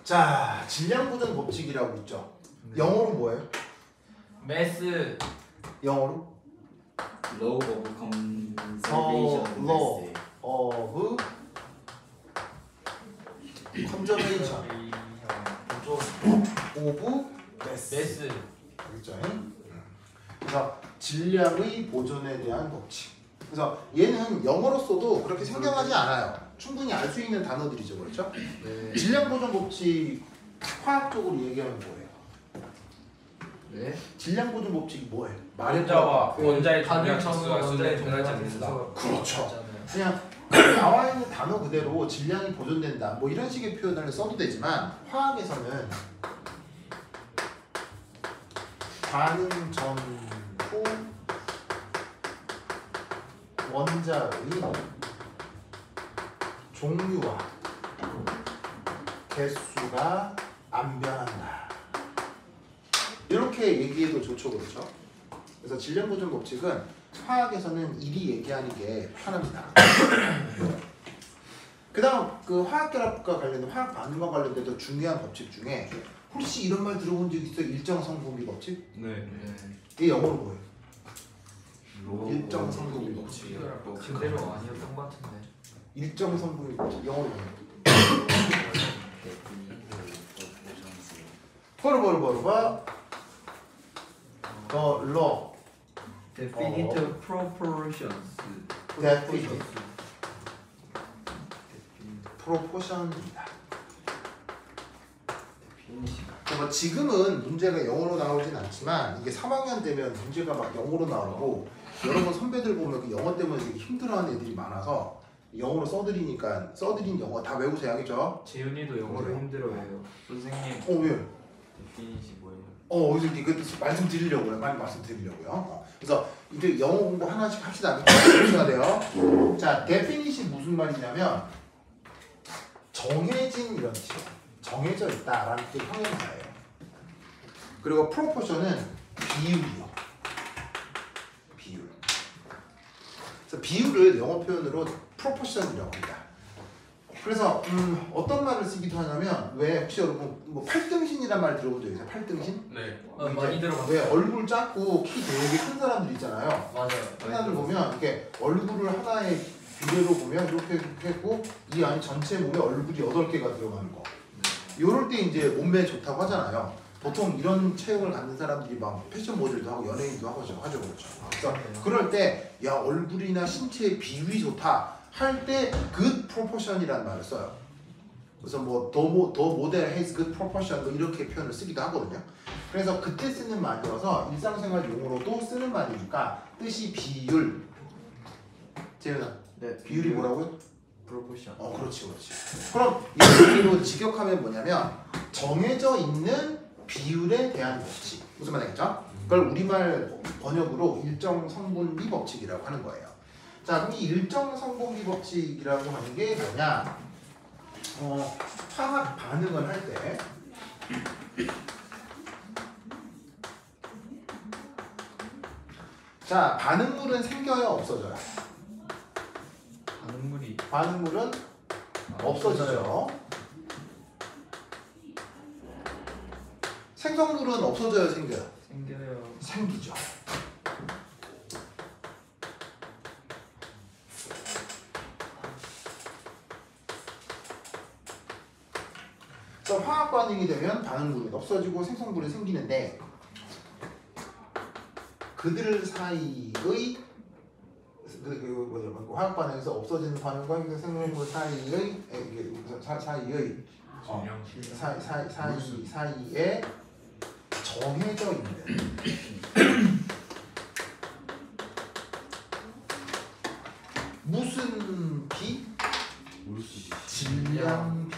자, 질량 보존 법칙이라고 있죠. 영어로 뭐예요? 매스. 영어로? Law of conservation. Law of conservation of mass. 매스. 알겠죠? 그래서 질량의 보존에 대한 법칙. 그래서 얘는 영어로 써도 그렇게 생경하지 않아요. 충분히 알 수 있는 단어들이죠, 그렇죠? 네. 질량 보존 법칙 화학적으로 얘기하면 뭐예요? 네. 질량 보존 법칙이 뭐예요? 원자와 원자의 반응 정량 전후가 지수가 원자의 변하지 정량 않는다. 지수가 그렇죠. 있잖아요. 그냥 나와 있는 단어 그대로 질량이 보존된다. 뭐 이런 식의 표현을 써도 되지만 화학에서는 반응 전후 원자의 종류와 개수가 안 변한다. 이렇게 얘기해도 좋죠, 그렇죠? 그래서 질량 보존 법칙은 화학에서는 일이 얘기하는 게 편합니다. 그다음 그 화학 결합과 관련된 화학 반응과 관련된 더 중요한 법칙 중에 혹시 이런 말 들어본 적 있어요? 일정 성분비 법칙? 네. 이게 영어로 뭐예요? Law 일정 of 성분비 법칙. 그대로 아니었던 것 같은데. 일정 성분비 법칙 영어로 뭐예요? 버르버르버르바 더 law Definite proportions. definite proportion입니다. 뭐 지금은 문제가 영어로 나오진 않지만 이게 3학년 되면 문제가 막 영어로 나오고 여러분 선배들 보면 그 영어 때문에 되게 힘들어하는 애들이 많아서 영어로 써드리니까 써드린 영어 다 외우세요, 알겠죠? 재윤이도 영어를 힘들어해요. 선생님. 왜? definit이 뭐예요? 그래서 이거 말씀드리려고요. 빨리 말씀드리려고요. 그래서 이제 영어 공부 하나씩 합시다. 보셔야 돼요. 자, definite이 무슨 말이냐면 정해진 이런 뜻이에요. 정해져 있다라는 뜻의 형용사예요. 그리고 proportion은 비율이요. 비율. 그래서 비율을 영어 표현으로 proportion이라고 합니다. 그래서 어떤 말을 쓰기도 하냐면 왜 혹시 여러분 뭐 팔등신이란 말 들어본 적 있어요? 팔등신? 네. 많이 들어봤어요. 왜 얼굴 작고 키 되게 큰 사람들 있잖아요. 맞아요. 사람들 보면 이렇게 얼굴을 하나의 비례로 보면 이렇게 했고 이 안에 전체 몸에 얼굴이 8개가 들어가는 거. 요럴 때 이제 몸매에 좋다고 하잖아요. 보통 이런 체형을 갖는 사람들이 막 패션 모델도 하고 연예인도 하죠, 그렇죠. 그래서 그럴 때 야 얼굴이나 신체의 비율이 좋다 할 때 good proportion이라는 말을 써요. 그래서 뭐 the model has good proportion 뭐 이렇게 표현을 쓰기도 하거든요. 그래서 그때 쓰는 말이어서 일상생활 용어로도 쓰는 말이니까 뜻이 비율. 재윤아, 네. 비율이 뭐라고요? proportion. 그렇지. 그럼 이 얘기로 직역하면 뭐냐면 정해져 있는 비율에 대한 법칙. 무슨 말이겠죠? 그걸 우리말 번역으로 일정 성분비 법칙이라고 하는 거예요. 자, 그럼 이 일정 성분비 법칙이라고 하는 게 뭐냐? 화학 반응을 할 때 자, 반응물은 생겨요, 없어져요? 반응물은 없어지죠. 생성물은 없어져요, 생겨요? 생겨요. 생기죠. 그래서 화학 반응이 되면 반응물은 없어지고 생성물은 생기는데 그들 사이의 화학 반응에서 없어지는 반응과 생성물 사이의 사이에 정해져 있는 무슨 비? 질량 비.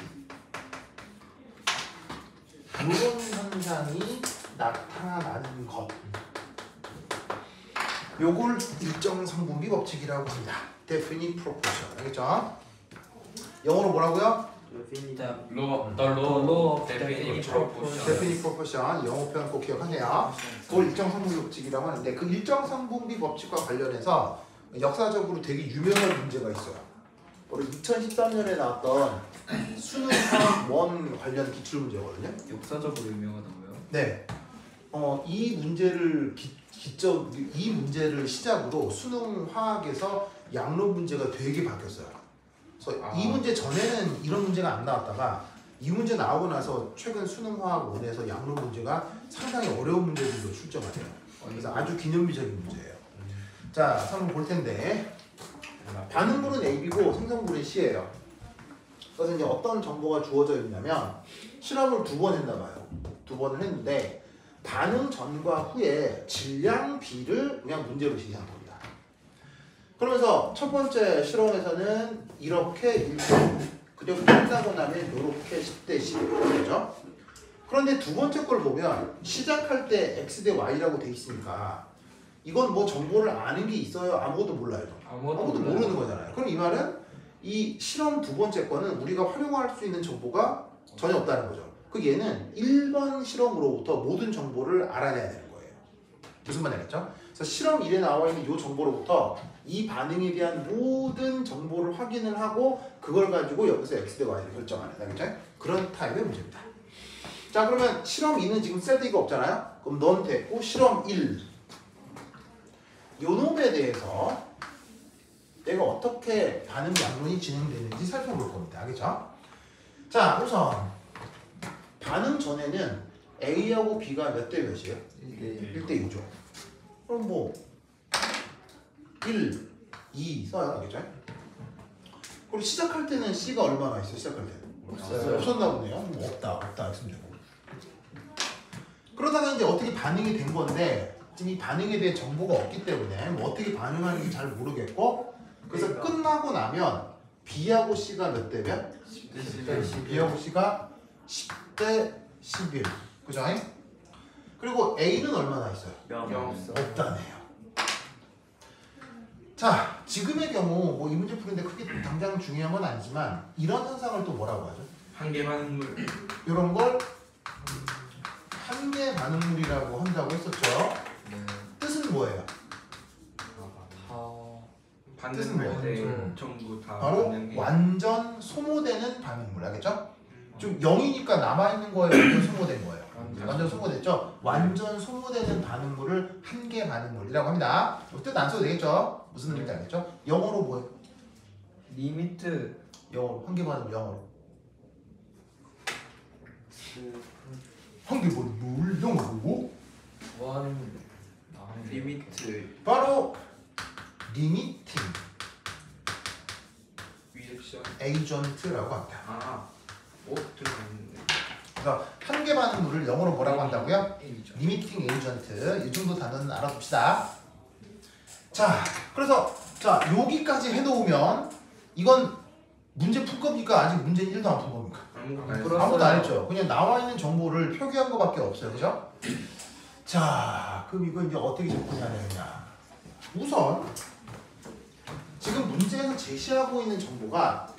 이런 현상이 나타나는 것. 요걸 일정 성분비 법칙이라고 합니다. Definite proportion. 알겠죠? 영어로 뭐라고요? law of definite proportion. Definite proportion. 영어 표현 꼭 기억하세요. 그걸 일정 성분비 법칙이라고 하는데 그 일정 성분비 법칙과 관련해서 역사적으로 되게 유명한 문제가 있어요. 우리 2013년에 나왔던 수능 사업 원 관련 기출 문제거든요. 역사적으로 유명하다고요? 네. 이 문제를 이 문제를 시작으로 수능 화학에서 양로 문제가 되게 바뀌었어요. 그래서 이 문제 전에는 이런 문제가 안 나왔다가 이 문제 나오고 나서 최근 수능 화학 원에서 양로 문제가 상당히 어려운 문제들도 출제가 돼요. 그래서 아주 기념비적인 문제예요. 자, 한번 볼 텐데 반응물은 AB고 생성물은 C예요. 그래서 이제 어떤 정보가 주어져 있냐면 실험을 2번 했나 봐요. 2번을 했는데 반응 전과 후에 질량 B를 그냥 문제로 제시한 겁니다. 그러면서 첫 번째 실험에서는 이렇게 1대 그리고 끝나고 나면 이렇게 10대 10이죠. 그런데 두 번째 걸 보면 시작할 때 X 대 Y라고 돼 있으니까 이건 뭐 정보를 아는 게 있어요? 아무것도 몰라요. 아무것도 모르는 거잖아요. 그럼 이 말은 이 실험 2번째 거는 우리가 활용할 수 있는 정보가 전혀 없다는 거죠. 그 얘는 1번 실험으로부터 모든 정보를 알아내야 되는 거예요. 무슨 말인지 알겠죠? 그래서 실험 1에 나와 있는 이 정보로부터 이 반응에 대한 모든 정보를 확인을 하고 그걸 가지고 여기서 X 대 Y를 결정하는 알겠죠? 그런 타입의 문제입니다. 자, 그러면 실험 2는 지금 셀데이가 없잖아요? 그럼 넌 됐고 실험 1 요 놈에 대해서 내가 어떻게 반응 양론이 진행되는지 살펴볼 겁니다. 알겠죠? 자, 우선 반응 전에는 A하고 B가 몇 대 몇이에요? 1대 6죠. 그럼 뭐 1, 2 써요. 알겠죠? 그럼 시작할 때는 C가 얼마나 있어요? 시작할 때는? 없어요. 없었나 보네요. 뭐 없다 했으면 되고. 그러다가 이제 어떻게 반응이 된 건데 지금 이 반응에 대한 정보가 없기 때문에 뭐 어떻게 반응하는지 잘 모르겠고 그래서 끝나고 나면 B하고 C가 몇 대 몇? 10대 11. B하고 C가 10대 11. 그죠? 그리고 A는 얼마나 있어요? 없다네요. 자, 지금의 경우 뭐 이 문제 푸는데 크게 당장 중요한 건 아니지만 이런 현상을 또 뭐라고 하죠? 한계 반응물. 이런 걸 한계 반응물이라고 한다고 했었죠. 네. 뜻은 뭐예요? 뜻은 반응물 뭐예요? 때 전부 다 바로 반응이- 완전 소모되는 반응물. 알겠죠? 좀 0이니까 남아있는 거예요? 완전 소모된 거예요? 완전 소모됐죠? 완전 소모되는 반응물을 한계 반응물이라고 합니다. 뜻 안 써도 되겠죠? 무슨 의미인지 알겠죠? 영어로 뭐예요? 리미트 영어로 한계 반응물 영어로 한계 반응물 영어로 원 리미트 바로 리미팅 리액션. 에이전트라고 합니다. 들어갔는데. 그래서 한계 반응물을 영어로 뭐라고 한다고요? 리미팅 에이전트. 이 정도 단어는 알아둡시다. 자, 그래서 자 여기까지 해놓으면 이건 문제 풀 겁니까? 아직 문제는 1도 안 푼 겁니까? 아무것도 안 풀었어요. 아무도 안 했죠. 그냥 나와 있는 정보를 표기한 거밖에 없어요. 그죠? 자, 그럼 이거 이제 어떻게 접근해야 되느냐? 우선 지금 문제에서 제시하고 있는 정보가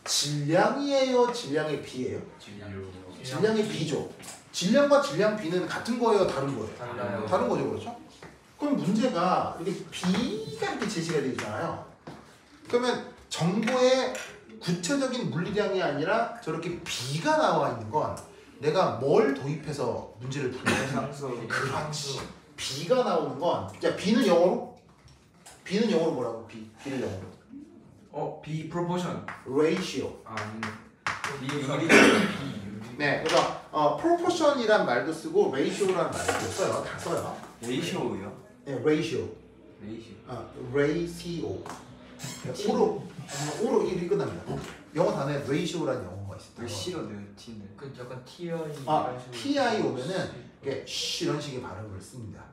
질량이에요? 질량의 B예요? 질량의 B죠. 질량과 질량 B는 같은 거예요? 다른 거예요? 달라요. 다른 거죠. 그렇죠? 그럼 문제가 이렇게 B가 이렇게 제시가 되어 있잖아요. 그러면 정보의 구체적인 물리량이 아니라 저렇게 B가 나와 있는 건 내가 뭘 도입해서 문제를 풀는 상수 그렇지. B가 나오는 건 자, B는 영어로? B는 영어로 뭐라고? B를 영어로 B proportion. ratio. 아니네. 네, 그래서 proportion이란 말도 쓰고 ratio라는 말도 써요. 다 써요. 레이쇼요? 네, ratio. ratio. 오로 일이 끝납니다. 영어 단어에 ratio라는 영어가 있어요. 왜 C가 몇 T인데? 그 약간 TI TI 오면은 이게 이런 식의 발음을 씁니다.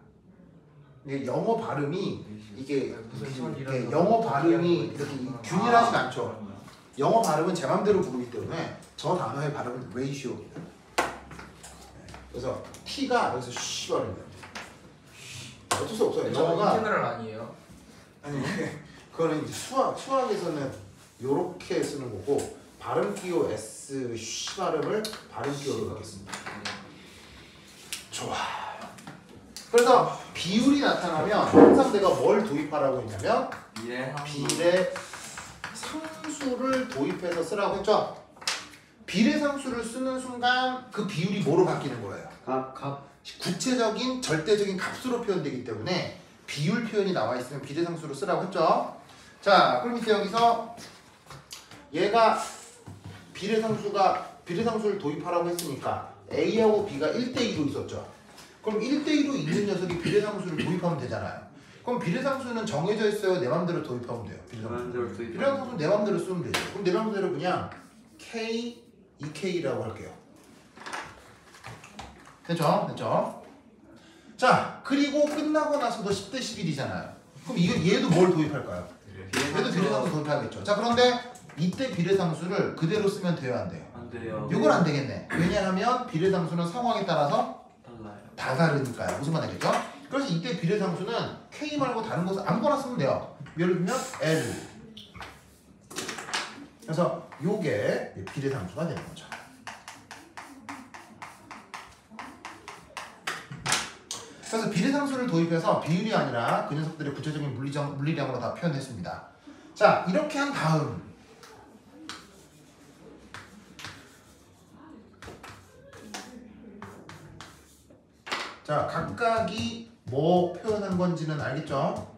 이게 영어 발음이 이게 영어 발음이 이렇게 균일하진 않죠. 영어 발음은 제 맘대로 부르기 때문에 저 단어의 발음은 ratio입니다. 그래서 T가 여기서 쉬 발음입니다. 어쩔 수 없어요. 저 영어가 인테그랄 아니에요? 아니 그거는 이제 수학에서는 요렇게 쓰는 거고 발음 기호 S 쉬 발음을 발음 기호로 하겠습니다. 좋아. 그래서 비율이 나타나면 항상 내가 뭘 도입하라고 했냐면 미래 비례 상수 비례상수를 도입해서 쓰라고 했죠? 비례상수를 쓰는 순간 그 비율이 뭐로 바뀌는 거예요? 값. 구체적인 절대적인 값으로 표현되기 때문에 비율 표현이 나와 있으면 비례상수로 쓰라고 했죠? 자, 그럼 이제 여기서 얘가 비례상수를 도입하라고 했으니까 A하고 B가 1대2로 있었죠? 그럼 1대2로 있는 녀석이 비례상수를 도입하면 되잖아요. 그럼 비례상수는 정해져 있어요? 내 맘대로 도입하면 돼요? 비례상수는 내 맘대로 쓰면 되죠. 그럼 내 맘대로 그냥 K, 2K라고 할게요. 됐죠? 됐죠? 자, 그리고 끝나고 나서도 10대 11이잖아요. 그럼 얘도 뭘 도입할까요? 얘도 비례상수 도입하겠죠. 자, 그런데 이때 비례상수를 그대로 쓰면 돼요, 안 돼요? 안 돼요. 이건 안 되겠네. 왜냐하면 비례상수는 상황에 따라서 달라요. 다 다르니까요. 무슨 말 알겠죠? 그래서 이때 비례상수는 K 말고 다른 것을 아무거나 쓰면 돼요. 예를 들면 L. 그래서 요게 비례상수가 되는 거죠. 그래서 비례상수를 도입해서 비율이 아니라 그 녀석들의 구체적인 물리량으로 다 표현했습니다. 자, 이렇게 한 다음 자, 각각이 뭐 표현한 건지는 알겠죠?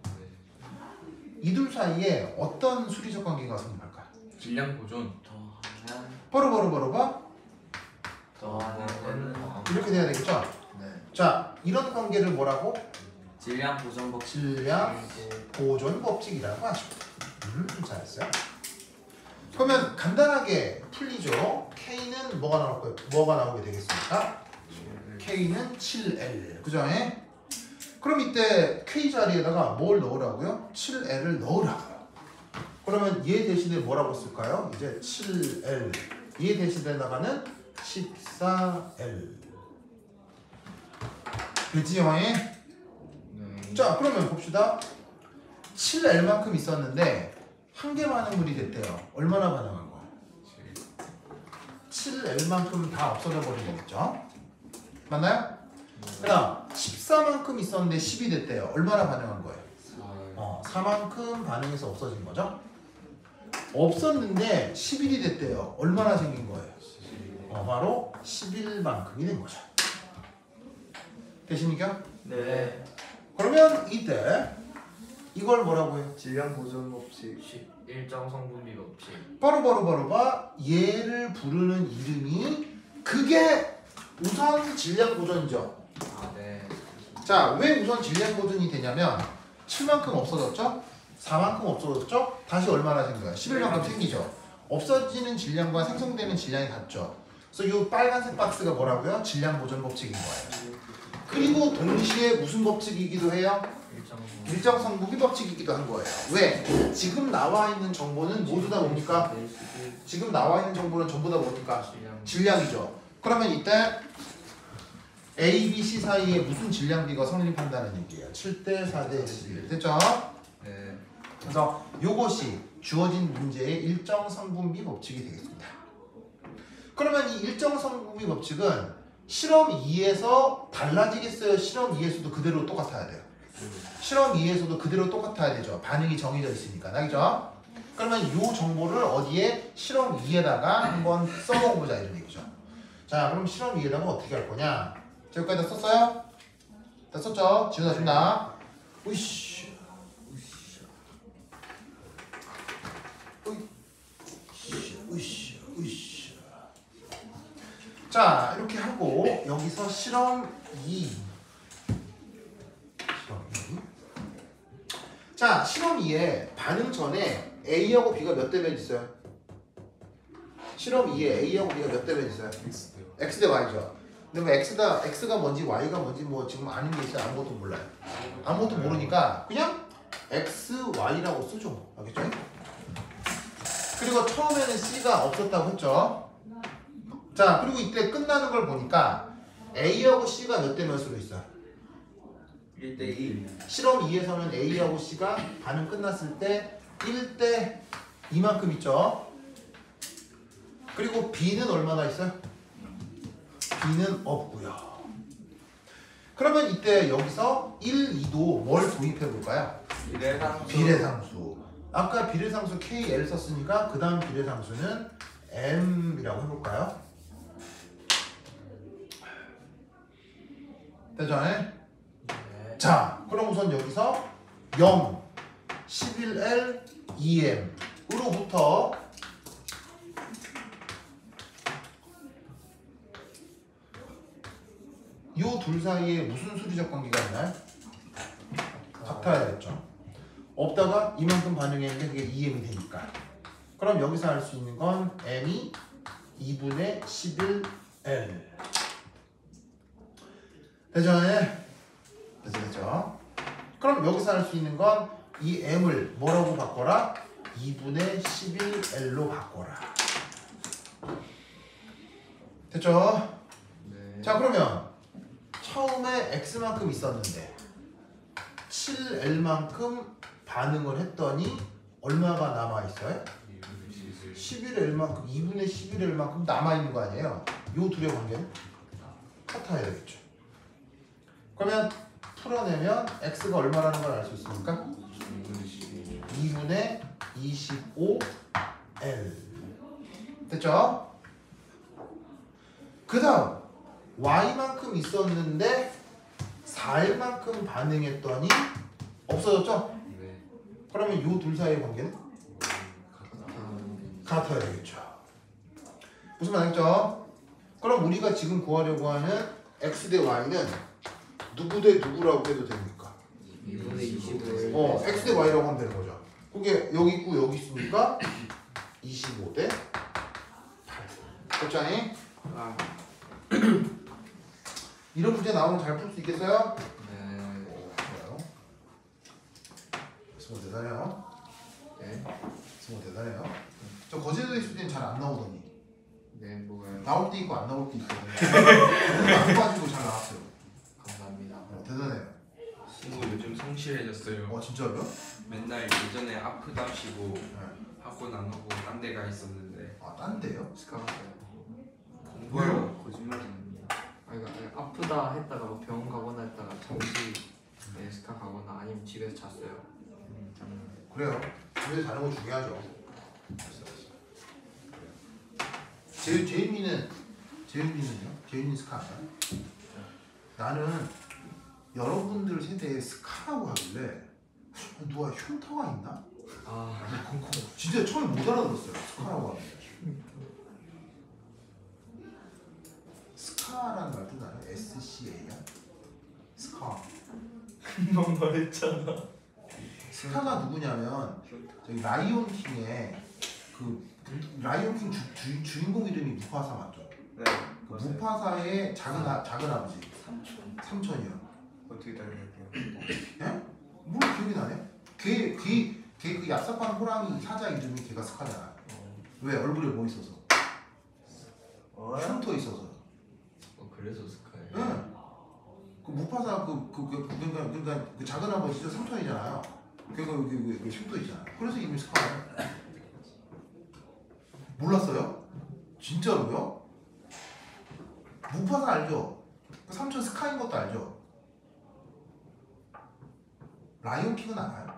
이둘 사이에 어떤 수리적 관계가 성립할까요? 질량 보존. 더하면 더하는 이렇게 돼야 되겠죠? 네. 자, 이런 관계를 뭐라고? 질량 보존 법칙. 질량 보존 법칙이라고 하죠. 잘했어요. 그러면 간단하게 풀리죠? K는 뭐가 나오게 되겠습니까? K는 7L. 그죠? 그럼 이때 K 자리에다가 뭘 넣으라고요? 7L을 넣으라고요. 그러면 얘 대신에 뭐라고 쓸까요? 이제 7L. 얘 대신에다가는 14L. 됐지요? 네. 자, 그러면 봅시다. 7L만큼 있었는데 한 개 반응물이 됐대요. 얼마나 반응한 거야? 7L만큼 다 없어져 버린 거겠죠? 맞나요? 그다음 14만큼 있었는데 10이 됐대요. 얼마나 반응한 거예요? 4만큼 반응해서 없어진 거죠? 없었는데 11이 됐대요. 얼마나 생긴 거예요? 바로 11만큼이 된 거죠. 되십니까? 네. 그러면 이때 이걸 뭐라고 해요? 질량 보존 법칙. 일정 성분비 법칙. 바로 얘를 부르는 이름이 그게 우선 질량 보존이죠. 네. 자, 왜 우선 질량 보존이 되냐면 7만큼 없어졌죠? 4만큼 없어졌죠? 다시 얼마나 생겨요? 11만큼 생기죠. 없어지는 질량과 생성되는 질량이 같죠. 그래서 이 빨간색 박스가 뭐라고요? 질량 보존 법칙인 거예요. 그리고 동시에 무슨 법칙이기도 해요? 일정 성분비 법칙이기도 한 거예요. 왜? 지금 나와 있는 정보는 모두 다 뭡니까? 지금 나와 있는 정보는 전부 다 뭡니까? 질량이죠. 그러면 이때 A, B, C 사이에 무슨 질량비가 성립한다는 얘기예요. 7대 4대 11. 됐죠? 네. 그래서 이것이 주어진 문제의 일정 성분비 법칙이 되겠습니다. 그러면 이 일정 성분비 법칙은 실험 2에서 달라지겠어요? 실험 2에서도 그대로 똑같아야 돼요. 실험 2에서도 그대로 똑같아야 되죠. 반응이 정해져 있으니까. 알겠죠? 그러면 이 정보를 어디에? 실험 2에다가 한번 써먹어보자 이런 얘기죠. 자, 그럼 실험 2에다가 어떻게 할 거냐? 여기까지 다 썼어요? 다 썼죠? 지우다 준다. 으쌰. 으쌰. 자, 이렇게 하고 여기서 실험 2. 자, 실험 2에 반응 전에 A하고 B가 몇 대 몇 있어요? 실험 2에 A하고 B가 몇 대 몇 있어요? X 대 Y죠. 근데 뭐 X가 뭔지 Y가 뭔지 뭐 지금 아는 게 있어요? 아무것도 몰라요. 아무것도 모르니까 그냥 X, Y라고 쓰죠. 알겠죠? 그리고 처음에는 C가 없었다고 했죠. 자, 그리고 이때 끝나는 걸 보니까 A하고 C가 몇 대 몇으로 있어요? 1대2. 실험 2에서는 A하고 C가 반응 끝났을 때 1대 2만큼 있죠. 그리고 B는 얼마나 있어요? B는 없고요. 그러면 이때 여기서 1, 2도 뭘 도입해 볼까요? 비례상수. 비례상수. 아까 비례상수 KL 썼으니까 그 다음 비례상수는 M이라고 해볼까요? 되죠? 네. 자, 그럼 우선 여기서 0, 11L, 2M으로부터 이 둘 사이에 무슨 수리적 관계가 있나요? 같아야겠죠. 없다가 이만큼 반응했는데 그게 2M이 되니까. 그럼 여기서 할 수 있는 건 M이 2분의 11L. 되죠? 됐죠? 그럼 여기서 할 수 있는 건 이 M을 뭐라고 바꿔라? 2분의 11L로 바꿔라. 됐죠? 네. 자, 그러면 처음에 X만큼 있었는데 7L만큼 반응을 했더니 얼마가 남아있어요? 11L만큼 2분의 11L만큼 남아있는 거 아니에요? 요 둘의 관계는 같아야 되겠죠. 그러면 풀어내면 X가 얼마라는 걸 알 수 있습니까? 2분의 25L. 됐죠? 그 다음 Y만큼 있었는데 4L만큼 반응했더니 없어졌죠? 네. 그러면 이 둘 사이의 관계는 같아야 되겠죠. 무슨 말이죠? 그럼 우리가 지금 구하려고 하는 X 대 Y는 누구 대 누구라고 해도 됩니까? 2분의 25를 X 대 Y라고 하면 되는 거죠. 그게 여기 있고 여기 있으니까 25 대 8. 됐잖니? 아, 이런 문제 나오면 잘 풀 수 있겠어요? 네. 좋아요. 승호 대단해요. 네. 승호 대단해요. 저 거제도에 있을 땐 잘 안 나오더니 네, 뭐가요? 나올 때 있고 안 나올 때 있거든요. 안 빠지고 잘 나왔어요. 감사합니다. 대단해요. 친구 요즘 성실해졌어요. 진짜요? 맨날 예전에 아프다시고 네. 학원 안 오고 딴 데 가 있었는데 딴 데요? 스카 갔어요. 공부하러 거짓말입니다. 아니 아프다 했다가 뭐 병원 가거나 했다가 잠시 네, 스카 가거나 아니면 집에서 잤어요. 그래요. 집에서 자는 거 중요하죠. 재윤이는요? 재윤이 스카 안 가요? 나는 여러분들 세대에 스카라고 하길래 누가 흉터가 있나? 진짜 처음에 못 알아들었어요. 스카라고 하길래. 스카라는 말 뜻 알아요? SCA야? 스카. 금방 말했잖아. 스카가 누구냐면 저기 라이온 킹의 그 라이온 킹 주인공 이름이 무파사 맞죠? 네. 그 무파사의 작은 아버지 삼촌이요. 어떻게 달릴게요? 예? 뭘 기억이 나네? 걔 그 얍삽한 호랑이 사자 이름이 걔가 스카잖아. 왜? 얼굴에 뭐 있어서? 흉터 있어서. 그래서 스카예요. 응. 그 무파사 그러니까 그 작은 아버지도 삼촌이잖아요. 걔가 여기 흉터 있잖아. 그래서 이름이 스카예요. 몰랐어요? 진짜로요? 무파사 알죠? 그 삼촌 스카인 것도 알죠? 라이온 킹은 알아요?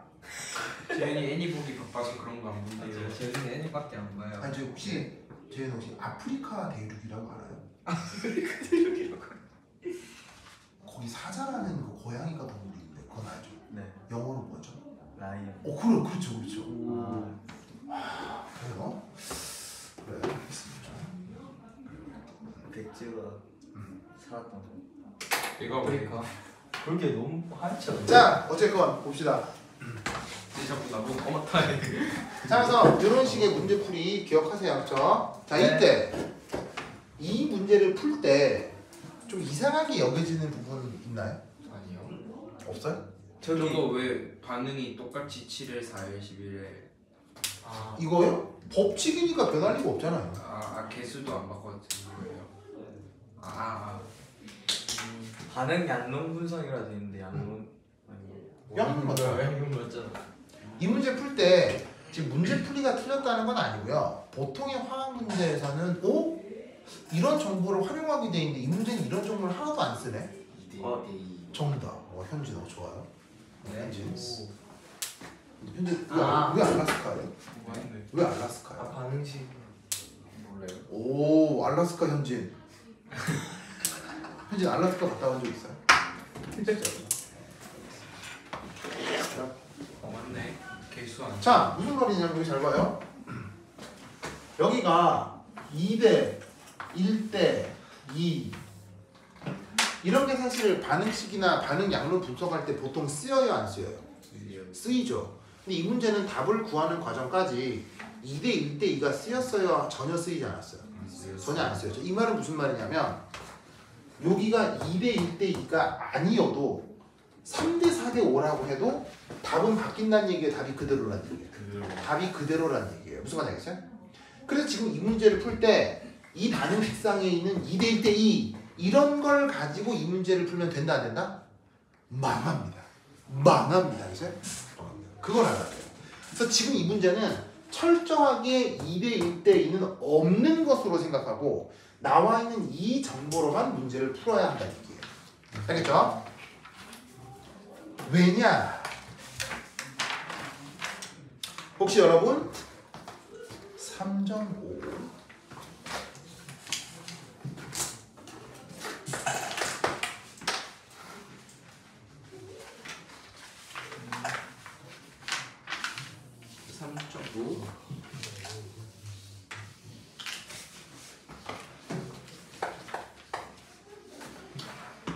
재현이 애니 보기 바빠서 그런 거 안 본대요. 저희는 애니밖에 안 봐요. 아니 저 혹시 재현 혹시 아프리카 대륙이라고 알아요? 아프리카 대륙이라고. 거기 사자라는 그 고양이가 동물이 있는데 그건 알죠? 네. 영어로 뭐죠? 라이언. 그렇죠. 아, 그래요? 그래 알겠습니다. 백지가 살았던 거. 얘가 왜 그렇게 너무 하얗죠. 자 어쨌건 봅시다. 쟤 자꾸 나보고 꼬맣다해. 자 그래서 이런 식의 문제풀이 기억하세요. 그렇죠? 자 네. 이때 이 문제를 풀 때 좀 이상하게 여겨지는 부분 있나요? 아니요. 없어요? 저거 왜 반응이 똑같이 7일, 4일, 11일 이거요? 법칙이니까 변할 리가 없잖아요. 개수도 안 바꿔주는 거예요? 반응 양론 분석이라 돼 있는데 양론 아니. 양론 맞아요. 양론 맞잖아. 이 문제 풀 때 지금 문제풀이가 틀렸다는 건 아니고요. 보통의 화학 문제에서는 이런 정보를 활용하게 돼 있는데 이 문제는 이런 정보를 하나도 안 쓰네. 어, 정답. 현진아 좋아요. 네. 현진. 현재 아. 왜 알라스카예요? 맞네. 왜 알라스카예요? 아 반응식 몰라요. 오 알라스카 현진. 현진 알라스카 갔다 온 적 있어요? 맞네. 개수 안. 자 무슨 말이냐면 여기 잘 봐요. 여기가 2대 1대 2 이런 게 사실 반응식이나 반응 양론 분석할 때 보통 쓰여요 안 쓰여요? 쓰이죠. 근데 이 문제는 답을 구하는 과정까지 2대 1대 2가 쓰였어요? 전혀 쓰이지 않았어요? 전혀 안 쓰였죠. 이 말은 무슨 말이냐면 여기가 2대 1대 2가 아니어도 3대 4대 5라고 해도 답은 바뀐다는 얘기예요. 답이 그대로라는 얘기예요. 답이 그대로라는 얘기예요. 무슨 말인지 알겠어요? 그래서 지금 이 문제를 풀 때 이 반응식상에 있는 2대 1대 2 이런 걸 가지고 이 문제를 풀면 된다 안 된다? 망합니다. 망합니다. 그죠? 그걸 알아야 돼요. 그래서 지금 이 문제는 철저하게 2대 1대 2는 없는 것으로 생각하고 나와 있는 이 정보로만 문제를 풀어야 한다는 얘기예요. 알겠죠? 왜냐? 혹시 여러분 3.5 3.5.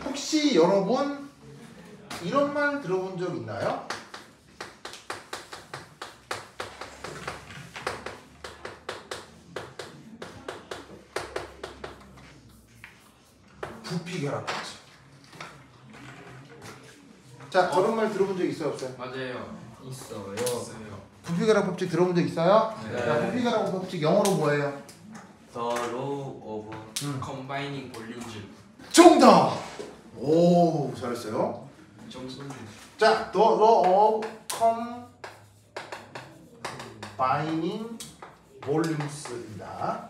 혹시 여러분 이런 말 들어본 적 있나요? 부피결합법칙. 자, 저런 말 들어본 적 있어요, 없어요? 맞아요. 있어요. 있어요. 부피결합법칙 들어본 적 있어요? 네. 자, 부피결합법칙 영어로 뭐예요? The law of Combining 볼륨즈. 정답! 오, 잘했어요. 좀 쏜데. 자, the law of combining volumes입니다.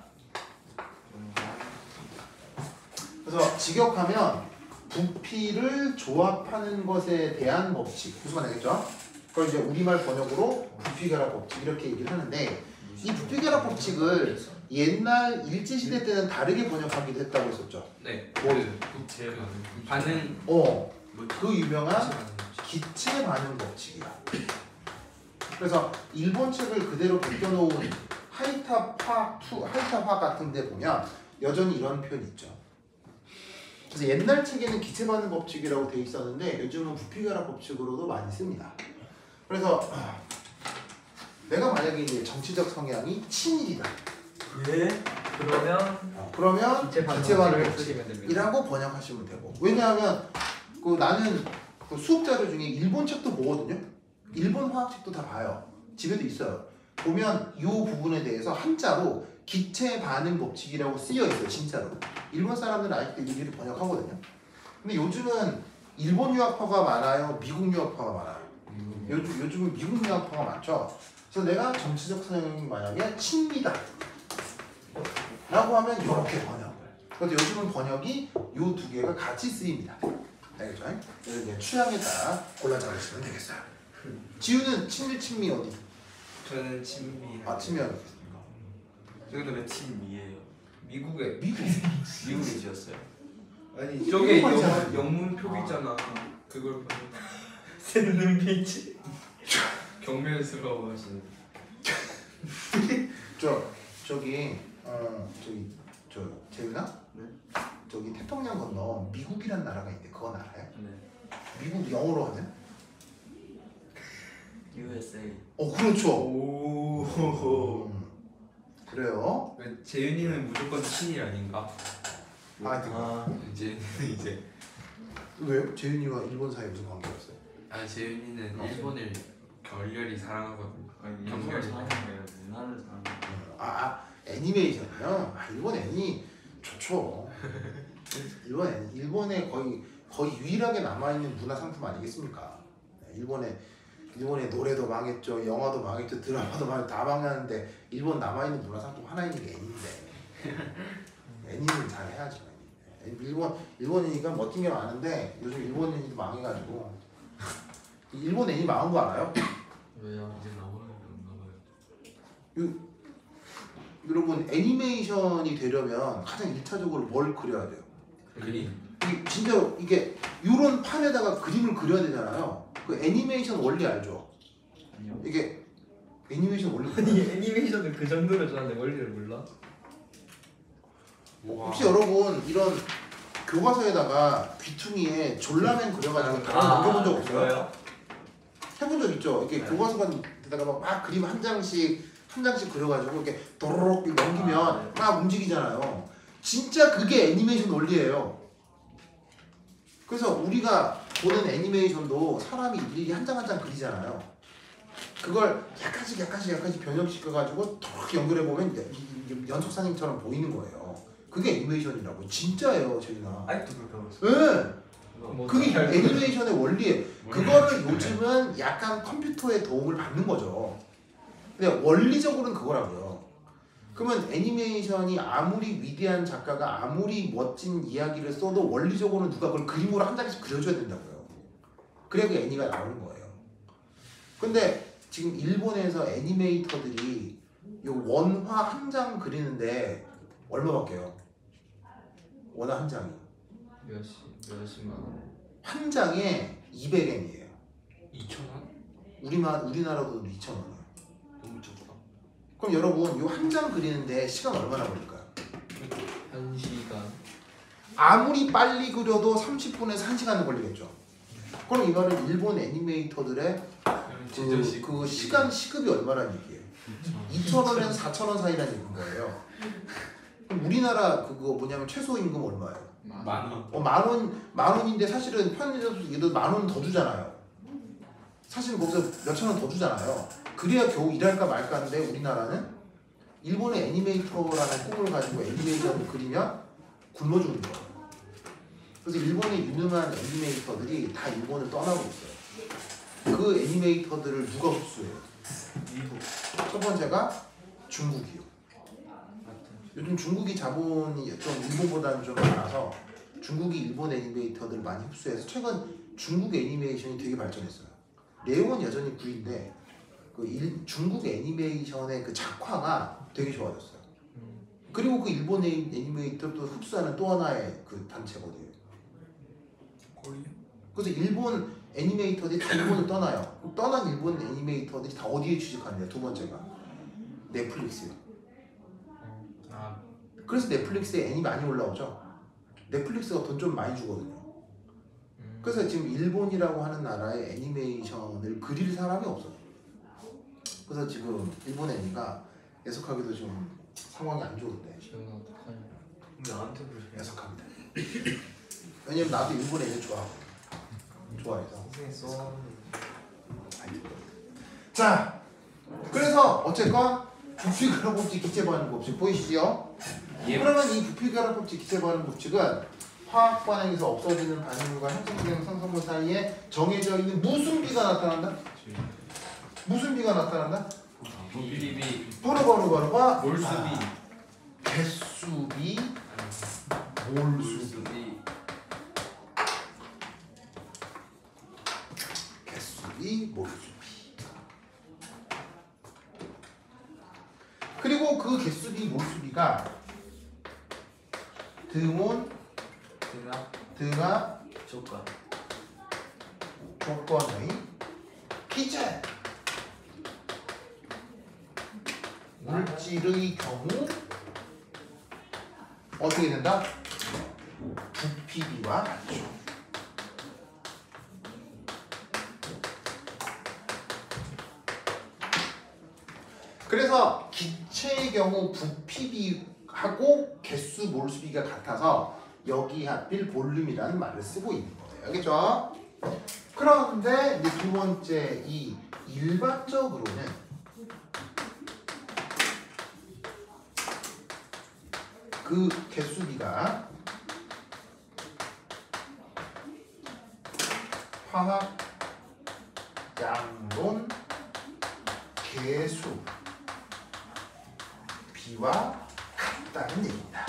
그래서 직역하면 부피를 조합하는 것에 대한 법칙. 무슨 말인지 알겠죠? 그걸 이제 우리말 번역으로 부피결합 법칙 이렇게 얘기를 하는데 이 부피결합 법칙을 옛날 일제시대 때는 다르게 번역하기도 했다고 했었죠. 네. 뭐? 그 반응. 그 유명한 기체 반응 법칙이야. 그래서 일본 책을 그대로 베껴놓은 하이타화 같은 데 보면 여전히 이런 표현이 있죠. 그래서 옛날 책에는 기체 반응 법칙이라고 돼 있었는데 요즘은 부피결합 법칙으로도 많이 씁니다. 그래서 내가 만약에 이제 정치적 성향이 친일이다. 예? 그러면 기체 반응 쓰시면 됩니다. 법칙이라고 번역하시면 되고. 왜냐하면 나는 그 수업 자료 중에 일본 책도 보거든요. 일본 화학 책도 다 봐요. 집에도 있어요. 보면 이 부분에 대해서 한자로 기체 반응 법칙이라고 쓰여 있어요. 진짜로. 일본 사람들은 아직도 일일이 번역하거든요. 근데 요즘은 일본 유학파가 많아요. 미국 유학파가 많아요. 요즘은 미국 유학파가 많죠. 그래서 내가 정치적 성향이 만약에 친미다 라고 하면 이렇게 번역을. 그래서 요즘은 번역이 이 두 개가 같이 쓰입니다. 알겠죠? 그래서 이제 취향에 따라 골라 잡으시면 되겠어요. 지우는 친일 친미 어디? 저는 친미. 친미 어디 있습니까? 저기도 왜 친미예요? 미국에 지었어요. 아니 저게 일본이잖아. 영문 표기잖아. 그걸 보면 새는 눈빛이. 경멸스러워하시는. 저기 재윤아? 네. 저기 태평양 건너 미국이란 나라가 있는데 그건 알아요? 네. 미국 영어로 하면? USA. 그렇죠. 오. 그래요. 재윤이는 무조건 친일 아닌가? 아 이제. 왜요? 재윤이와 일본 사이에 무슨 관계였어요? 재윤이는 일본을 결렬히 사랑하거든요. 아니 경멸. 일본을 사는 거예요. 문화를 사는 거예요. 애니메이션이요? 일본 애니 좋죠. 일본의 거의 유일하게 남아있는 문화 상품 아니겠습니까? 일본의 노래도 망했죠, 영화도 망했죠, 드라마도 망했죠, 다 망했는데 일본 남아있는 문화 상품 하나 있는 게 애니인데 애니는 잘 해야죠. 일본이니까 멋진 게 많은데 요즘 일본 애니도 망해가지고 일본 애니 망한 거 알아요? 왜요? 이제 나오는 건가 봐요. 여러분 애니메이션이 되려면 가장 1차적으로 뭘 그려야 돼요? 그림. 진짜 이게 이런 판에다가 그림을 그려야 되잖아요. 그 애니메이션 원리 알죠? 아니요. 이게 애니메이션 원리 아니 애니메이션을 그 정도로 좋아하는데 원리를 몰라? 혹시 여러분 이런 교과서에다가 귀퉁이에 졸라맨 그려가지고 다 그려본 적 없어요? 그거요? 해본 적 있죠? 이렇게 네. 교과서에다가 막 그림 한 장씩 그려가지고 이렇게 도로록 넘기면 막 움직이잖아요. 진짜 그게 애니메이션 원리예요. 그래서 우리가 보는 애니메이션도 사람이 일일이 한 장 한 장 그리잖아요. 그걸 약간씩 변형시켜가지고 톡 연결해보면 연속사진처럼 보이는 거예요. 그게 애니메이션이라고. 진짜예요, 제이나. 아직도 그렇게 하고 있어요. 네. 뭐 그게 잘 애니메이션의 원리예요. 그거를 요즘은 약간 컴퓨터의 도움을 받는 거죠. 근데 원리적으로는 그거라고요. 그러면 애니메이션이 아무리 위대한 작가가 아무리 멋진 이야기를 써도 원리적으로는 누가 그걸 그림으로 한 장씩 그려줘야 된다고요. 그래야 그 애니가 나오는 거예요. 근데 지금 일본에서 애니메이터들이 요 원화 한 장 그리는데 얼마밖에요? 원화 한 장이 몇십만 원. 한 장에 200엔이에요. 2,000원? 우리나라도 2,000원이에요. 너무 적다. 그럼 여러분 요 한 장 그리는데 시간 얼마나 걸릴까요? 1시간. 아무리 빨리 그려도 30분에서 1시간은 걸리겠죠. 그럼 이 말은 일본 애니메이터들의 그 시간 시급이 얼마라는 얘기예요? 2,000원에서 4,000원 사이라는 얘기인 거예요. 그럼 우리나라 그거 뭐냐면 최소임금 얼마예요? 많이. 만 원인데 사실은 편의점에서 얘도 만 원 더 주잖아요. 사실은 거기서 몇천 원 더 주잖아요. 그래야 겨우 일할까 말까 하는데 우리나라는 일본의 애니메이터라는 꿈을 가지고 애니메이션을 그리면 굶어 죽는 거예요. 그래서 일본의 유능한 애니메이터들이 다 일본을 떠나고 있어요. 그 애니메이터들을 누가 흡수해요? 미국. 첫 번째가 중국이요. 요즘 중국이 자본이 좀 일본보다는 좀 많아서 중국이 일본 애니메이터들 많이 흡수해서 최근 중국 애니메이션이 되게 발전했어요. 내용은 여전히 구인데 그 중국 애니메이션의 그 작화가 되게 좋아졌어요. 그리고 그 일본 애니메이터도 흡수하는 또 하나의 그 단체거든요. 코리아? 그래서 일본 애니메이터들이 다 일본을 떠나요. 떠난 일본 애니메이터들이 다 어디에 취직하느냐? 두 번째가 넷플릭스요. 아, 그래서 넷플릭스에 애니 많이 올라오죠. 넷플릭스가 돈 좀 많이 주거든요. 그래서 지금 일본이라고 하는 나라의 애니메이션을 그릴 사람이 없어요. 그래서 지금 일본 애니가 애석하게도 좀 상황이 안 좋은데 지금 어떡하냐. 나한테 그러세요. 애석합니다. 왜냐면 나도 일본 애니 좋아해서. 고생했어. 자, 그래서 어쨌건 부피가락법칙 기체반응 법칙 보이시죠? 예. 그러면 이 부피가락법칙 기체반응 법칙은 화학 반응에서 없어지는 반응물과 형성되는 성성분 사이에 정해져 있는 무슨 비가 나타난다? 무슨 비가 나타난다? 비비. 바로 몰수비. 개수비, 몰수비. 몰수비. 개수비, 몰수비. 그리고 그 개수비, 몰수비가 등온, 등압, 조건. 조건의 기체 물질의 경우 어떻게 된다? 부피비와 같죠. 그래서 기체의 경우 부피비하고 개수 몰수비가 같아서 여기 하필 볼륨이라는 말을 쓰고 있는 거예요. 알겠죠? 그런데 이제 두 번째 이 일반적으로는 그 개수비가 화학 양론 개수 비와 같다는 얘기입니다.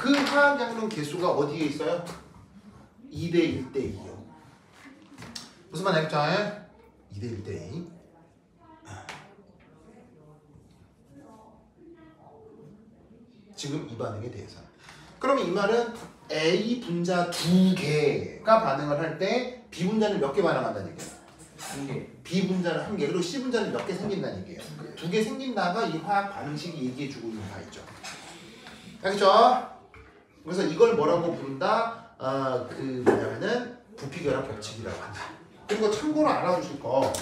그 화학 양론 개수가 어디에 있어요? 2대 1대 2요. 무슨 말 알겠죠? 2대 1대2. 지금 이 반응에 대해서. 그러면 이 말은 A 분자 2개가 반응을 할 때 B 분자는 몇 개 반응한다는 얘기예요? 2개. B 분자는 1개, 그리고 C 분자는 몇 개 생긴다는 얘기예요. 2개 생긴다가 이 화학 반응식이 얘기해주고 있는 바 있죠. 알겠죠? 그래서 이걸 뭐라고 부른다? 그 뭐냐면은 부피결합 법칙이라고 한다. 그리고 참고로 알아두실 거,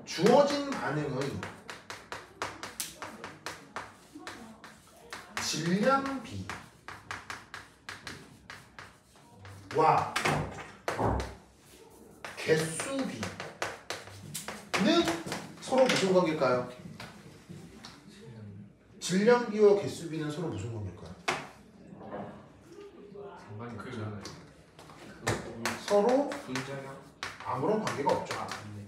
주어진 반응의 질량 B와 개수 B는 서로 무슨 관계일까요? 질량 B와 개수 B는 서로 무슨 관계일까요? 상관이 없잖아요. 서로 분자량. 아무런 관계가 없죠. 네.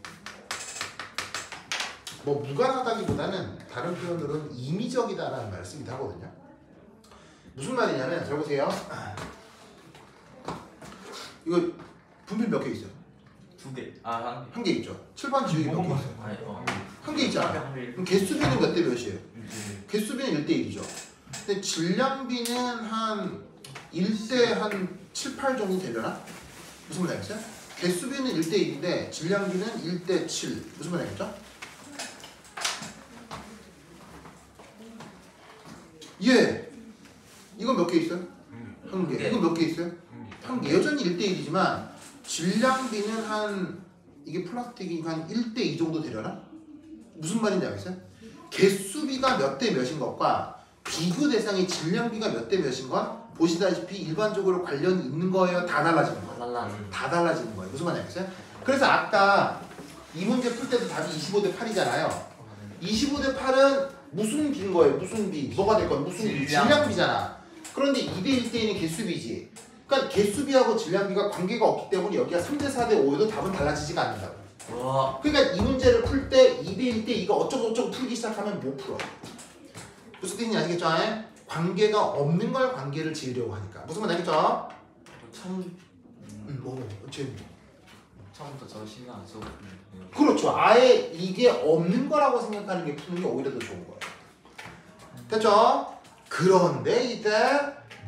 뭐 무관하다기보다는 다른 표현으로는 임의적이다라는 말을 쓰기도 하거든요. 무슨 말이냐면 잘 보세요. 이거 분필 몇 개 있어요? 2개. 아, 1개. 한 개 있죠. 7번 지우개 몇 개 있어요? 아니, 한 개 있잖아. 한 개. 그럼 개수비는 몇 대 몇이에요? 1개. 개수비는 1대 1이죠. 근데 질량비는 한 1대 한 7, 8 정도 되려나? 무슨 말 알겠어요? 개수비는 1대 1인데 질량비는 1대 7. 무슨 말 알겠죠? 예. 이건 몇 개 있어요? 한 개. 개. 이건 몇 개 있어요? 한 개. 여전히 1대 1이지만 질량비는 한 이게 플라스틱이니까 한 1대 2 정도 되려나? 무슨 말인지 알겠어요? 개수비가 몇 대 몇인 것과 비교 대상의 질량비가 몇 대 몇인 건 보시다시피 일반적으로 관련이 있는 거예요? 다 달라지는 거예요? 달라. 다 달라지는 거예요. 무슨 말인지 알겠어요? 그래서 아까 이 문제 풀 때도 답이 25대 8이잖아요. 25대 8은 무슨 비인 거예요? 무슨 비? 뭐가 될 거예요? 무슨 비? 질량. 질량비잖아. 그런데 2대 1대1은 개수비지. 그러니까 개수비하고 질량비가 관계가 없기 때문에 여기가 3대 4대 5에도 답은 달라지지가 않는다고. 와. 그러니까 이 문제를 풀 때 2대 1대 2가 어쩌고저쩌고 풀기 시작하면 못 풀어. 무슨 뜻인지 아시겠죠? 관계가 없는 걸 관계를 지으려고 하니까. 무슨 말 알겠죠? 지금 처음부터 저 신경 안 쓰고 그냥 그렇죠. 아예 이게 없는 거라고 생각하는 게 푸는 게 오히려 더 좋은 거예요. 됐죠? 그런데 이때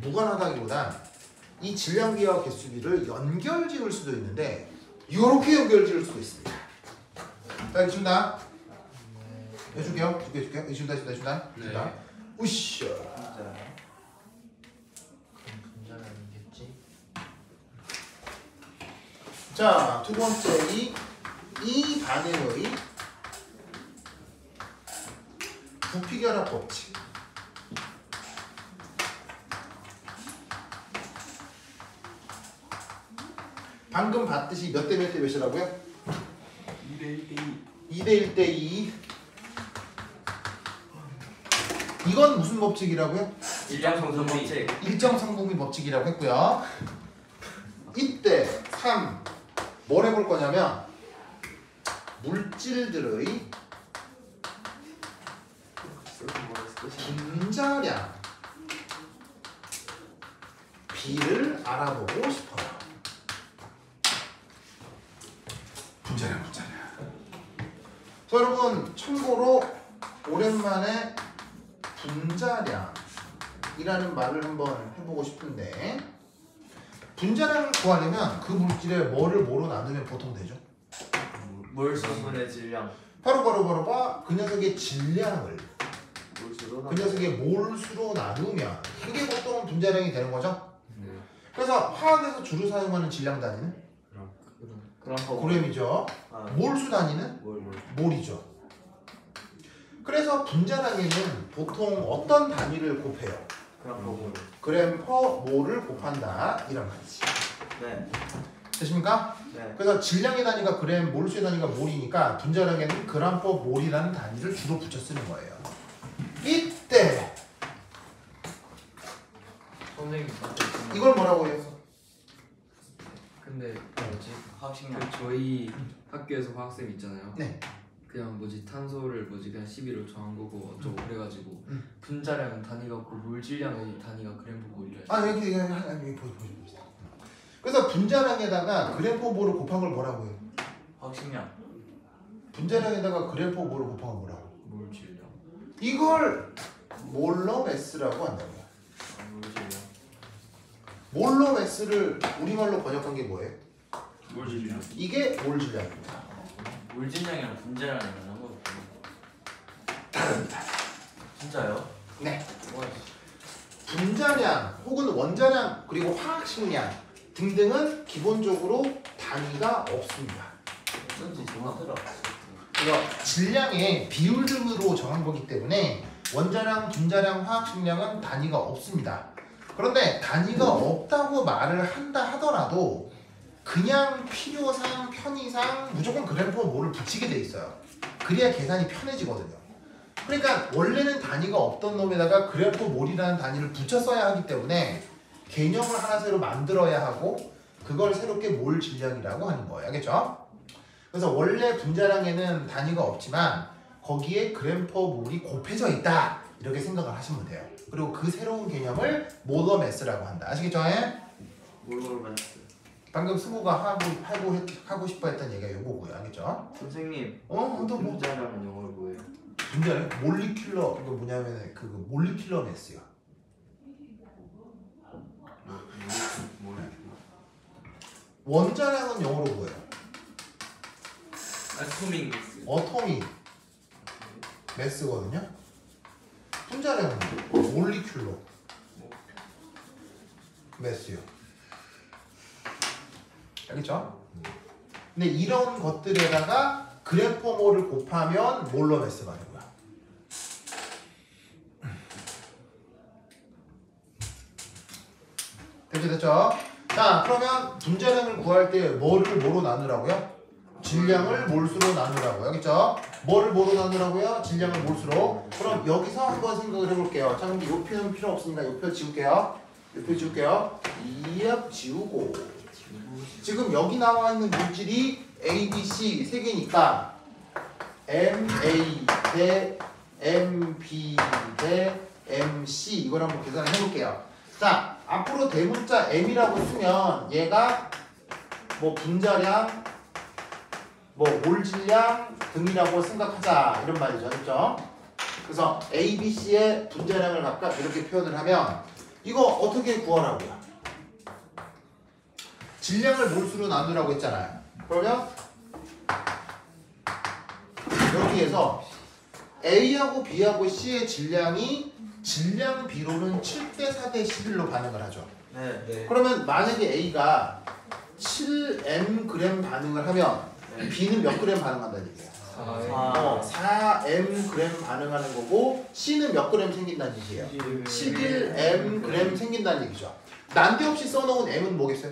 무관하다기보단 이 질량비와 개수비를 연결 지을 수도 있는데 이렇게 연결 지을 수도 있습니다. 자, 알겠습니다. 해줄게요. 해준다. 네. 우쌰. 진짜. 분자는 아니겠지? 자, 두 번째 이 반응의 부피결합 법칙. 방금 봤듯이 몇 대 몇 대 몇이라고요? 2대 1대 2. 2대 1대 2. 이건 무슨 법칙이라고요? 질량 성분 법칙. 일정 성분비 법칙이라고 했고요. 이때 3 뭘 해볼 거냐면 물질들의 분자량 B를 알아보고 싶어요. 분자량. 자, 여러분 참고로 오랜만에 분자량이라는 말을 한번 해보고 싶은데 분자량을 구하려면 그 물질에 뭐를 뭐로 나누면 보통 되죠? 물수분의 질량. 바로 그 녀석의 질량을 물수로 그 녀석의 몰수로 나누면 그게 보통 분자량이 되는 거죠? 네. 그래서 화학에서 주로 사용하는 질량 단위는 그럼 그램이죠. 아, 몰수 단위는 뭘. 몰이죠. 그래서 분자량에는 보통 어떤 단위를 곱해요? 그럼 보고. 그램 퍼 몰을 곱한다 이런 말이지. 네. 되십니까? 네. 그래서 질량의 단위가 그램, 몰수의 단위가 몰이니까 분자량에는 그램 퍼 몰이라는 단위를 주로 붙여 쓰는 거예요. 이때 선생님 저한테 이걸 뭐라고 해요? 근데 뭐지? 화학식량. 그 저희 학교에서 화학쌤 있잖아요. 네. 그냥 뭐지 탄소를 뭐지 그냥 11로 정한 거고 어쩌고 그래가지고 음. 분자량은 단위가 없고 물질량의 단위가 그램 보고 이래. 여기 보여줍시다. 그래서 분자량에다가 그램포모를 곱한 걸 뭐라고 해요? 확신량. 분자량에다가 그램포모를 곱한 걸 뭐라고? 물질량. 이걸 몰러 매스라고 한다고요. 물질량. 몰러 매스를 우리말로 번역한 게 뭐예요? 물질량. 이게 몰질량입니다. 물질량이랑 분자량이랑 한거 다릅니다. 진짜요? 네. 와, 분자량 혹은 원자량 그리고 화학식량 등등은 기본적으로 단위가 없습니다. 어쩐지 정하더라. 그래서 질량의 비율 등으로 정한 거기 때문에 원자량, 분자량, 화학식량은 단위가 없습니다. 그런데 단위가 없다고 말을 한다 하더라도 그냥 필요상 편의상 무조건 그램포 모를 붙이게 돼 있어요. 그래야 계산이 편해지거든요. 그러니까 원래는 단위가 없던 놈에다가 그램포 몰이라는 단위를 붙여 써야 하기 때문에 개념을 하나 새로 만들어야 하고 그걸 새롭게 몰 질량이라고 하는 거예요. 알겠죠? 그래서 원래 분자량에는 단위가 없지만 거기에 그램퍼 몰이 곱해져 있다 이렇게 생각을 하시면 돼요. 그리고 그 새로운 개념을 몰러 매스라고 한다. 아시겠죠? 뭘로 봤어? 방금 승우가 하고 싶어 했던 얘기가 요거고요. 알겠죠? 선생님. 또 뭐? 분자량은 영어로 뭐예요? 분자량? 몰리큘러 이거 뭐냐면 그 몰리큘러 매스요. 뭐? 원자량은 영어로 뭐예요? 아토믹 매스. 어토믹 매스거든요. 분자량은 몰리큘러 매스요. 알겠죠? 근데 이런 것들에다가 그램포모를 곱하면 몰러 매스가 되고요. 됐죠? 자, 그러면 분자량을 구할 때 뭐를 뭐로 나누라고요? 질량을 몰수로 나누라고요. 알겠죠? 뭐를 뭐로 나누라고요? 질량을 몰수로. 그럼 여기서 한번 생각을 해볼게요. 자, 근데 요 표는 필요 없으니까 요 표 지울게요. 요 표 지울게요. 이압 지우고. 지금 여기 나와 있는 물질이 A, B, C 세 개니까 MA 대 MB 대 MC 이걸 한번 계산을 해볼게요. 자, 앞으로 대문자 M이라고 쓰면 얘가 뭐 분자량, 뭐 몰질량 등이라고 생각하자 이런 말이죠. 그렇죠? 그래서 A, B, C의 분자량을 각각 이렇게 표현을 하면 이거 어떻게 구하라고요? 질량을 몰수로 나누라고 했잖아요. 그러면 여기에서 A하고 B하고 C의 질량이 질량 비로는 7대 4대 11로 반응을 하죠. 네. 그러면 만약에 A가 7m g 반응을 하면 B는 몇 g 반응한다는 얘기예요? 4m g 반응하는 거고 C는 몇 g 생긴다는 얘기예요? 11m g 생긴다는 얘기죠. 난데없이 써놓은 M은 뭐겠어요?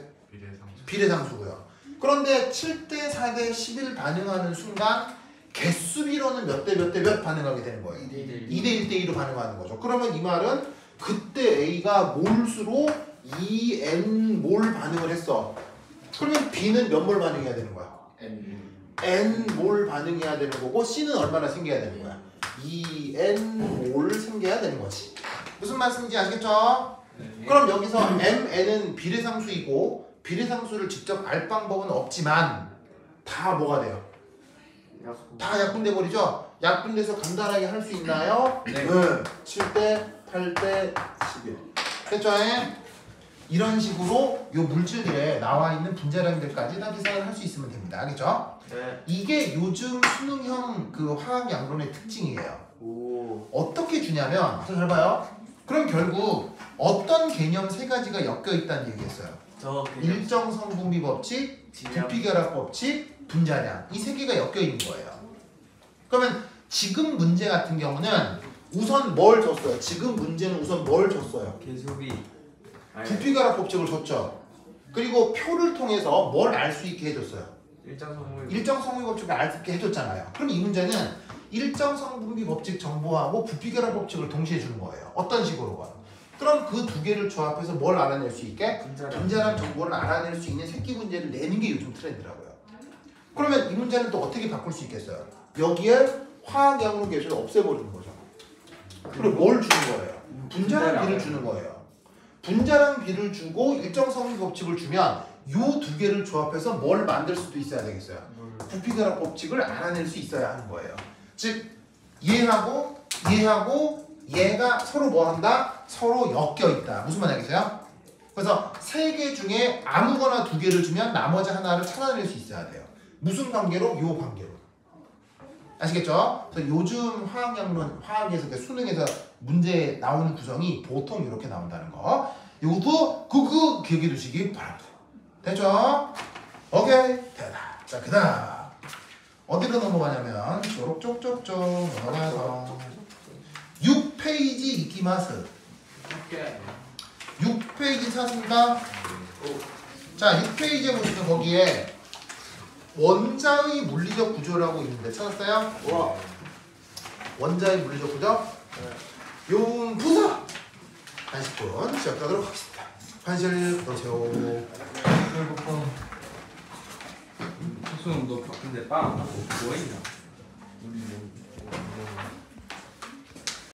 비례상수고요. 그런데 7대 4대 11 반응하는 순간 개수비로는 몇 대 몇 대 몇 반응하게 되는 거예요. 2대 1대 2로 반응하는 거죠. 그러면 이 말은 그때 A가 몰수로 2n 몰 반응을 했어. 그러면 B는 몇 몰 반응해야 되는 거야? n 몰 반응해야 되는 거고 C는 얼마나 생겨야 되는 거야? 2n 몰 생겨야 되는 거지. 무슨 말씀인지 아시겠죠? 그럼 여기서 mn은 비례상수이고 비례상수를 직접 알 방법은 없지만 다 뭐가 돼요? 다 약분돼 버리죠? 약분돼서 간단하게 할 수 있나요? 네. 7대 8대 11 됐죠? 이런 식으로 요 물질들에 나와 있는 분자량들까지 다 계산을 할 수 있으면 됩니다. 알겠죠? 네. 이게 요즘 수능형 그 화학 양론의 특징이에요. 오. 어떻게 주냐면 잘 봐요. 그럼 결국 어떤 개념 세 가지가 엮여 있다는 얘기했어요. 저 일정 성분비 법칙, 질량. 부피결합 법칙, 분자량 이 세 개가 엮여 있는 거예요. 그러면 지금 문제 같은 경우는 우선 뭘 줬어요? 지금 문제는 우선 뭘 줬어요? 계수비. 부피결합 법칙을 줬죠. 그리고 표를 통해서 뭘 알 수 있게 해줬어요? 일정 성분. 일정 성분비 법칙을 알 수 있게 해줬잖아요. 그럼 이 문제는 일정 성분비 법칙 정보하고 부피결합 법칙을 동시에 주는 거예요. 어떤 식으로가? 그럼 그 두 개를 조합해서 뭘 알아낼 수 있게? 분자량 정보를 알아낼 수 있는 새끼 문제를 내는 게 요즘 트렌드라고요. 그러면 이 문제는 또 어떻게 바꿀 수 있겠어요? 여기에 화학 양로 계수를 없애버리는 거죠. 그리고 뭘 주는 거예요? 분자량 비를 주는 거예요. 분자량 비를 주고 일정 성분 법칙을 주면 요 두 개를 조합해서 뭘 만들 수도 있어야 되겠어요. 뭘 부피결합 법칙을 알아낼 수 있어야 하는 거예요. 즉 얘하고 얘가 서로 뭐 한다? 서로 엮여 있다. 무슨 말이겠어요? 그래서 세 개 중에 아무거나 두 개를 주면 나머지 하나를 찾아낼 수 있어야 돼요. 무슨 관계로? 요 관계로. 아시겠죠? 그래서 요즘 화학양론, 화학에서 그러니까 수능에서 문제 나오는 구성이 보통 이렇게 나온다는 거. 이것도 그 기억해 두시기 바랍니다. 됐죠? 오케이. 됐다. 자, 그다음 어디로 넘어가냐면 초록 쪽쪽쪽 넘어가서 6페이지 이키마스. 6페이지 찾습니까? 자, 6페이지에 보시면 거기에 원자의 물리적 구조라고 있는데 찾았어요? 와. 원자의 물리적 구조? 용부사! 한 10분 시작하도록 하겠습니다. 환실 보세요. 수능 너 근데 빵 뭐 있냐?